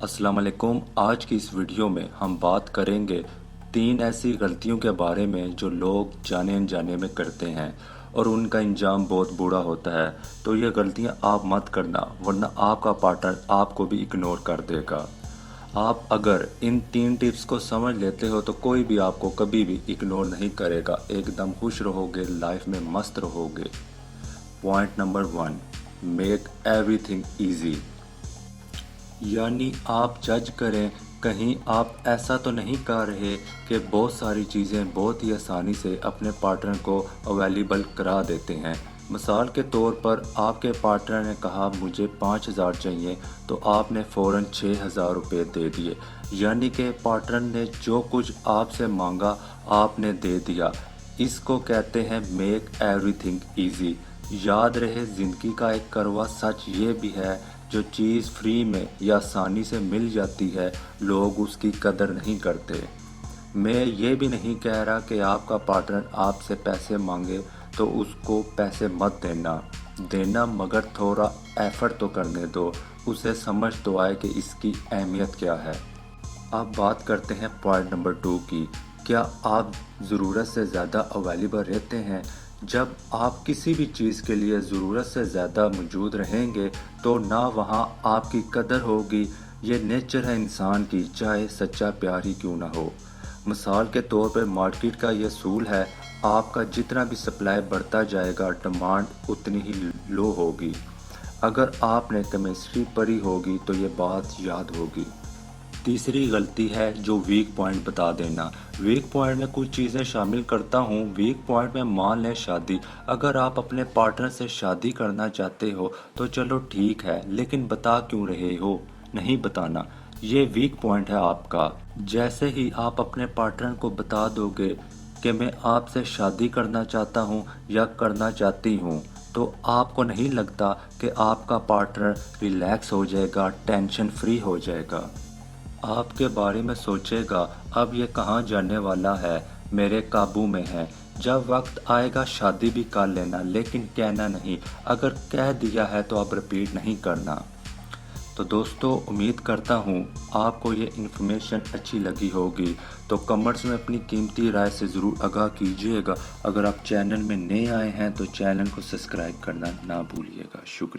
अस्सलाम वालेकुम। आज की इस वीडियो में हम बात करेंगे 3 ऐसी गलतियों के बारे में जो लोग जाने अनजाने में करते हैं और उनका अंजाम बहुत बुरा होता है। तो ये गलतियां आप मत करना, वरना आपका पार्टनर आपको भी इग्नोर कर देगा। आप अगर इन 3 टिप्स को समझ लेते हो तो कोई भी आपको कभी भी इग्नोर नहीं करेगा, एकदम खुश रहोगे, लाइफ में मस्त रहोगे। Point number 1, make everything easy. यानी आप जज करें, कहीं आप ऐसा तो नहीं कर रहे कि बहुत सारी चीज़ें बहुत ही आसानी से अपने पार्टनर को अवेलेबल करा देते हैं। मिसाल के तौर पर आपके पार्टनर ने कहा मुझे 5,000 चाहिए, तो आपने फ़ौरन 6,000 रुपये दे दिए। यानी कि पार्टनर ने जो कुछ आपसे मांगा आपने दे दिया। इसको कहते हैं मेक एवरीथिंग ईजी। याद रहे, ज़िंदगी का एक कड़वा सच ये भी है, जो चीज़ फ्री में या आसानी से मिल जाती है लोग उसकी कदर नहीं करते। मैं ये भी नहीं कह रहा कि आपका पार्टनर आपसे पैसे मांगे तो उसको पैसे मत देना मगर थोड़ा एफर्ट तो करने दो, उसे समझ तो आए कि इसकी अहमियत क्या है। अब बात करते हैं पॉइंट नंबर 2 की। क्या आप ज़रूरत से ज़्यादा अवेलेबल रहते हैं? जब आप किसी भी चीज़ के लिए ज़रूरत से ज़्यादा मौजूद रहेंगे तो ना वहाँ आपकी कदर होगी। ये नेचर है इंसान की, चाहे सच्चा प्यार ही क्यों ना हो। मिसाल के तौर पर मार्केट का ये असूल है, आपका जितना भी सप्लाई बढ़ता जाएगा डिमांड उतनी ही लो होगी। अगर आपने केमिस्ट्री पढ़ी होगी तो ये बात याद होगी। तीसरी गलती है जो वीक पॉइंट बता देना। वीक पॉइंट में कुछ चीज़ें शामिल करता हूँ। वीक पॉइंट में मान लें शादी। अगर आप अपने पार्टनर से शादी करना चाहते हो तो चलो ठीक है, लेकिन बता क्यों रहे हो? नहीं बताना, ये वीक पॉइंट है आपका। जैसे ही आप अपने पार्टनर को बता दोगे कि मैं आपसे शादी करना चाहता हूँ या करना चाहती हूँ, तो आपको नहीं लगता कि आपका पार्टनर रिलैक्स हो जाएगा, टेंशन फ्री हो जाएगा, आपके बारे में सोचेगा अब ये कहाँ जाने वाला है, मेरे काबू में है। जब वक्त आएगा शादी भी कर लेना, लेकिन कहना नहीं। अगर कह दिया है तो अब रिपीट नहीं करना। तो दोस्तों, उम्मीद करता हूँ आपको ये इन्फॉर्मेशन अच्छी लगी होगी। तो कमेंट्स में अपनी कीमती राय से ज़रूर आगाह कीजिएगा। अगर आप चैनल में नए आए हैं तो चैनल को सब्सक्राइब करना ना भूलिएगा। शुक्रिया।